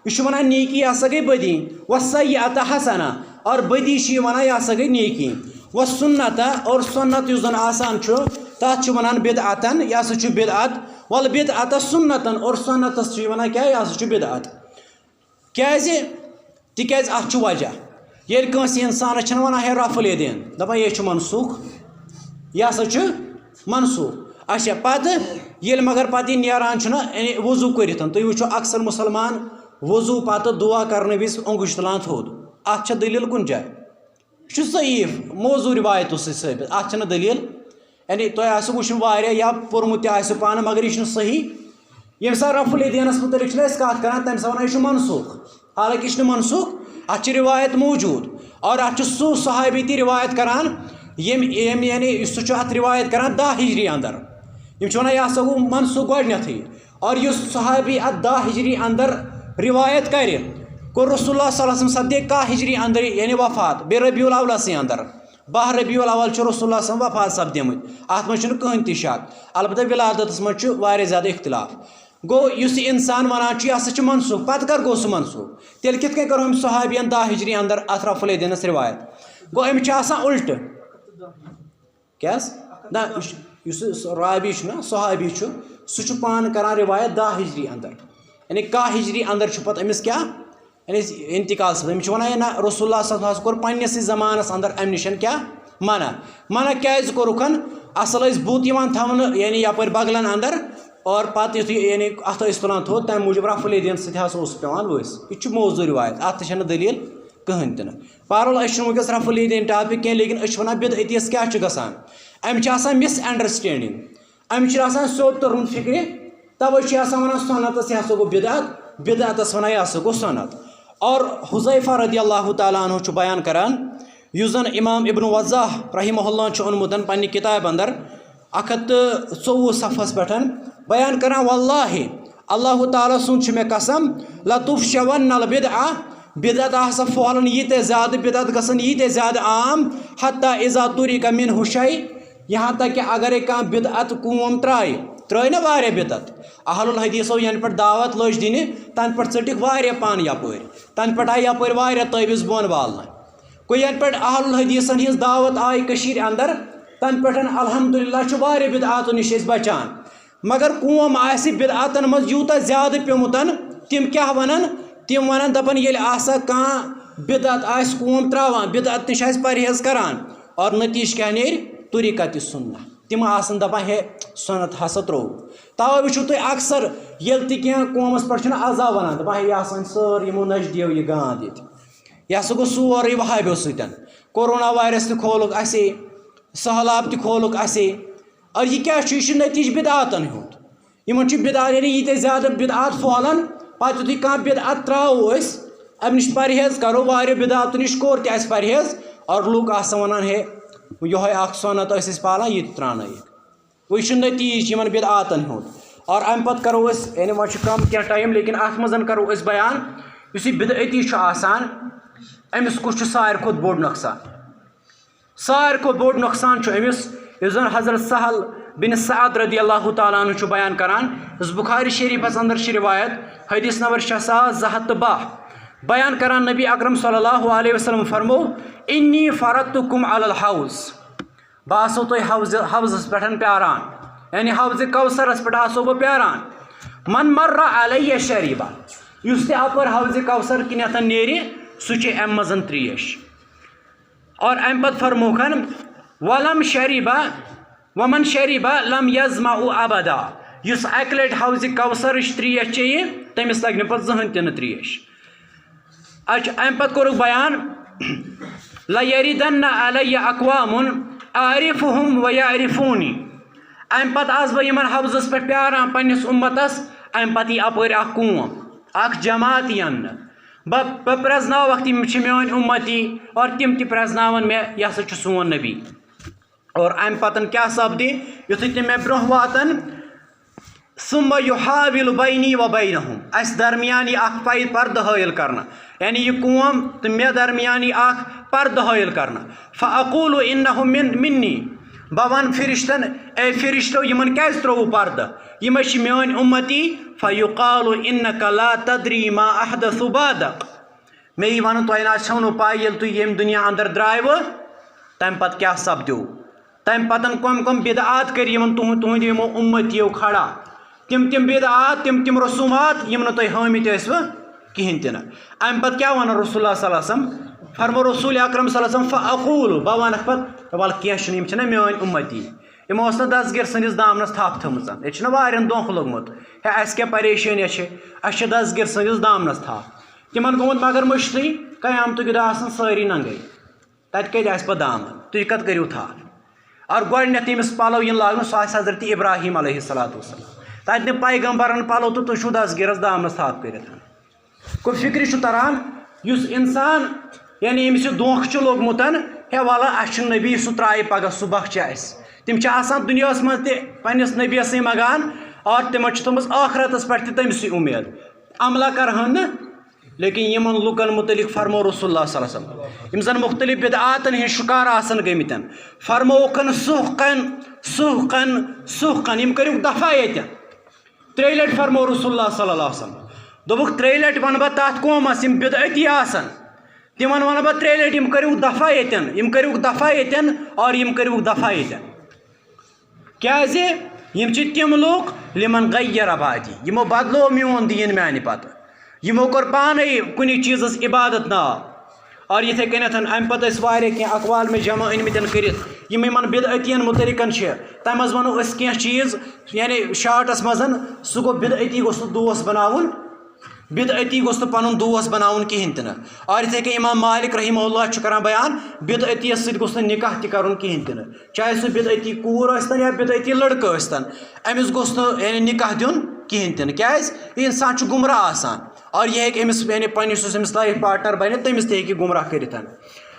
यह वन नेकी यह गई बदी व सय्यत हसना और बदी वन यह गई नेकी व सुन्नत और सुन्नत जन तथ वन बिदअतन यह सह बिदअत वल बिदअत सुन्नतन और सुन्नतस वन क्या यह बिदअत क्या तिकाज अत वजह ये इंसान वन है रफल यदीन दपान यह मनसूख यह सह मनसूख अच्छा पत ये मगर पत नान वजू कर तुम वो अक्सर मुसलमान वजू पत दुआ करने विज अंगुश तुलान थोद अत दलील कुन जाए यह ज़ईफ मौजू रिवायतों साबित अत दलील यानी तुम वो या पोर्मुत पान मगर यह सही ये सा रफुल यदीनस मुतलिक कत कर तम वन यह मनसूख हालांकि यह मनसूख अत रिवायत मौजूद और अत सह सहाबी ती रिवायत करान यानी सह अत रिवायत करान 10 हिजरी अंदर वन यह गो मनसूख गथी और इस सहाबी अत 10 हिजरी अंदर रिवायत कर रसूलुल्लाह सल्लल्लाहु अलैहि वसल्लम सदे 10 हिजरी अंदर यानी वफात बे रबीउल अव्वल अंदर 12 रबीउल अव्वल रसूलुल्लाह सल्लल्लाहु अलैहि वसल्लम वफात सपदिमुत अत मज कहन ति शक अलबत्ता विलादतस मज ज़्यादा इख्तिलाफ गो इस इंसान वनान यह मनसूख पत कर गो सह मनसूख तेल कित करो हम सहाबियन 10 हिजरी अंदर अत रफुल यदीनस रिवायत गो अमिस उल्ट क्या ना राबी ना सहाबी सह पान करान रिवायत 10 हिजरी अंदर यानी 10 हिजरी अंदर पत अमिस क्या यानी इंतकाल अमिस वन ना रसूलुल्लाह सल्लल्लाहु अलैहि वसल्लम कोर पन्नस ज़मानस अंदर अमि निश क्या मना क्या कोरुखन असल बुत थवन यानी यप बगलन अंदर और पत यानी अत तुलान थोद तम मूजूब रफुल यदीन पेवान वस यह मौजू रिवायत अत दिलील कहन तन पारल वस रफुल यदीन टॉपिक कह लेकिन वन बिदअतीस क्या गसान अमिस मिस अंडरस्टैंडिंग अमिस सोद तोर्मुत फिक्र तवे वन सुन्नतस यह गो बिदअत बिदअतस वन यह गो सुन्नत और हुज़ैफा रज़ियल्लाहु ताला अन्हु बयान करान युस जन इमाम इब्न वज़्ज़ाह रहिमहुल्लाह ओनमुत पन्ने किताब अंदर 124 सफ़स पे बयान करान वल्लाहि अल्लाह ताला सुन मे कसम लतुफ़शवन्नल बिदअ बिदअत हसा फहलन यीते ज़्यादा बिदअत गसन यीते ज़्यादा आम हत्ता इज़ा तुरिक मिन्हु शै यहाँ तक कि अगर कह बिदअत कूम त्राय ना वारिया बिदअत अहलुल हदीसो यन पे दावत लज दिन तन पे चटिक वारिया पान यपर तन पे आई यपर वारिया तविज़ बोन वालना कोई यन पे अहलुल हदीसन हिज दावत आई कशीर अंदर तन पे अल्हम्दुलिल्लाह वारिया बिदअतों निश बचान मगर कूम आसि बिदअतन मज यूता ज़्यादा पेमुतन तिम क्या वनान तिम वनान दपन ये आसा कह बिदअत आस कूम त्रावान बिदअत निश परहेज करान और नतीज क्या नेर तुरिकत सुन्ना तिम आसन दपान हे सुन्नत हसा त्रो तवे वो तुम अक्सर ये कह कौमस पे अजा वन दपान यह सन सर यमो नजदियो यह गांद ये सह गो सोरे वहाबियों सतन कोरोना वायरस तह खोलुक असे सहलाब तह खोलुक असे और यह क्या नतीज बिदअतन हुंद इन बिदअत यानी ये ज़्यादा बिदअत फहलन पे यु कह बिदअत त्रावो अमि निश परहेज करो वारिया बिदअत निश कोर तह परहेज और लूक वन हे यह सुन्नत पालन यह त्रानक वो नतीज इन बिदअतन हुंद और अम पे करो यानी वह कम क्या टाइम लेकिन अत मज करो बयान इस बिदअती अमिस कुछ सारे खुद बोड़ नुकसान सारे खुद बोड़ नुकसान अमिस जन हज़रत सहल बिन सअद रज़ियल्लाहु ताला अन्हु बयान करान इस बुखारी शरीफस अंदर रिवायत हदीस नंबर 6212 बयान करान नबी अकरम सल्लल्लाहु अलैहि वसल्लम फरमो इन्नी फरतुकुम अलल हौज़ बासो तो हौज़स पे प्यारान यानी हौज़ कौसरस पे आसो बह प्यारान मन मर्रा अलैहि शरीबा युस ते अपर हौज़ कौसर किनतन नेरि सह अम मजन त्रेश और अम पे फरमोखन वलम शरीबा वमन शरीबा लम यज़मा अबदा युस अकि लटि हौज़ कौसरच त्रेश चेयि तमिस लग पे जहन तन त्रेश। अम पे कोरुक बयान लयरिदन्न अलय्य अक़वामुन आरिफुहुम व यारिफूनी। अम पे आस बह यमन हौज़स पे प्यारान पन्निस उम्मतस। अम पे अपर कौम अख जमात यन बह प्रजनाव तिम मेन उम्मती और तिम प्रजनावन मे यह हसा सोन नबी। और अम पतन क्या सपदि युथु तिम मे ब्रोह वातन सुम्मा युहाविल बैनी व बैनहुम अस दरमियानी अख पर्द हायल करना, यानी यह कौम तो मे दरमियानी अख पर्द हायल करना। फ़अक़ूलु इन्नहुम मिन्नी बह वन फिरिश्तन ए फिरिश्तो यमन क्या त्रोव पर्द यम मेन उम्मती। फ़युक़ालु इन्नका ला तद्री मा अहदसु बादक मे वन तुह ना छो पाई ये तुम ये दुनिया अंदर द्राव तम पत क्या सपदो तम पतन कम कम बिदआत कर तुहद यमो उम्मतियों खड़ा तिम बिदआत तिम रसूमात यम तुम हामित कहें तन। अम पे क्या वन रसूलुल्लाह सल्लल्लाहु अलैहि वसल्लम फरमो रसूल अकरम सल्लल्लाहु अलैहि वसल्लम फ़अक़ूलु बह वन पे वल कह मेन उम्मती यमो दसगिर सनिस दामनस थप थमज ये वारियन दोख लोगमुत है अस क्या परेशानी अस दसगिर सनिस दामनस थप तिमन गोमुत मगर मुश्तरी क़यामत दह आसन सारी नंगे तत कत आस पे दामन तुम कत करियो थप। और गोडनेथ तमिस पलो इन लाग सह हजरत इब्राहिम अलैहिस्सलातु वस्सलाम तत ने पैगम्बरन पलो तो तुम दसगिरस दामनस थप कर को फिक्र तरान युस इंसान यानी यमिस दोख लोगमुतन हे वाला अस नबी सह त्राय पगह सुबह तिम दुनिया मज तस नबीस मगान और तिम थोमस आखरतस पे तमस उम्मीद अमला करहन न। लेकिन यमन लुकन मुतलिक फरमो रसूलुल्लाह सल्लल्लाहु अलैहि वसल्लम यम जन मुख्तलिफ बिदआतन हिंद शिकार आसन गमितन फरमोकन सुहकन सुहकन सुहकन यम करियो दफा ये 3 लट फरमो रसूलुल्लाह सल्लल्लाहु अलैहि वसल्लम दोबुक 3 लट वन बह तथ कौमस यम बिदअती आसन तिमन वन बह 3 लट यम करियो दफा येतन और यम करियो दफा येतन क्याजे यम तिम लोग लिमन गय्यर आबादी यमो बदलो मोन दीन माने पत यमो कर पाने कुछ चीज़ इबादत नाव। और इथे कन अम पे क्या अकवाल में जमा अनमितन कर बिदअतियन मुतलिकन तम वनो कह चीज़ यानी शार्टस मजन सह गो बिदअती गोस दोस्त बनाउन बिदअती गोस पन दोस्त बनाउन कहें तन। और इथे कन इमाम मालिक रहिमहुल्लाह कर बयान बिदअतीस सत गोस निकाह ति करन कहें तन चाहे सह बिदअती कूर या बिदअती लड़का अमिस गोस यानी निकाह दिन कहें तन क्या इंसान गुमराह आसान और यह अमिस यानी पन्निस लाइफ पार्टनर बने तमिस ते गुमराह कर।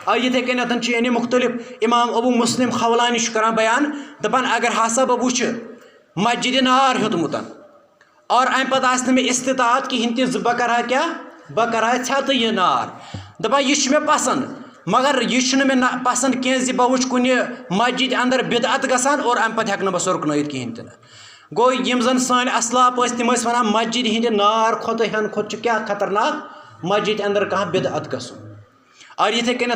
और ये कन यानी मुख्तलिफ इमाम अबू मुस्लिम खवलानी कर बयान दपान अगर हसा बह वुच मस्जिद नार हेतमुत और अम पे मे इस्तात कहें तह बह कर क्या बह कर छत यह नार दपान यह मे पसंद मगर यह मे पसंद कह बह वुच कुन मस्जिद अंदर बिदअत गसान और अम पे हेक बह रुकन कहें तन। गो यम जन सान असलाफ तिम वन मस्जिद हिंद नार खोत हेन खोत क्या खतरनाक मस्जिद अंदर कह बिदअत गसुन। और इथे कन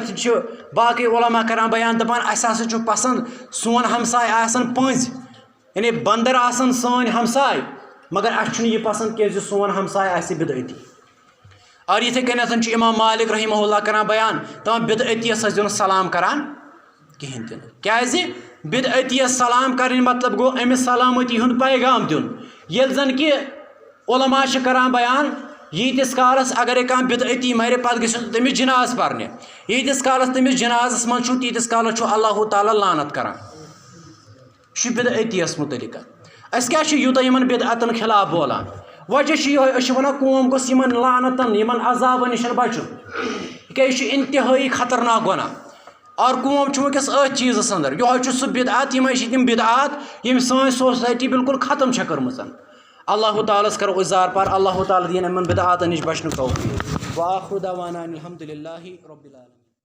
बाकी उलमा करान बयान दपान अस पसंद सोन हमसाय आसन पंज यानी बंदर आसन सान हमसाय मगर अस यह पसंद कह सोन हमसाय आसि बिदअती। और इथे कन इमाम मालिक रहिमहुल्लाह करान बयान तमाम बिदअतीस दिन सलाम करान कहें तन क्या बिदअतीस सलाम कर मतलब गो अमिस सलामती हुंद पैगाम दिन ये जन कि उलमा करान बयान यीतिस कालस अगर कह बिदअती मरे पे गमिस जनाज परने यीतिस कालस तमिस जनाजस मज तीतिस कालस अल्लाह ताला लानत करान बिदअतीस मुतलिक अस क्या यूत यमन बिदअतन खिलाफ बोलान वजह यह वन कौम गोस यमन लानतन यमन अजाबन निश बचुन क्या इंतहाई खतरनाक गुनाह। और कौम वस अथ चीज़ अंदर यह सह बिदअत यम बिदअत यम सान सोसाइटी बिल्कुल खत्म कर्म। अल्लाह तालस करो इज़ार पर अल्लाह ताला दीन यमन बिदअत निश बचन तौफीक व आखिर दवाना अनिल हम्दुलिल्लाहि रब्बिल आलमीन।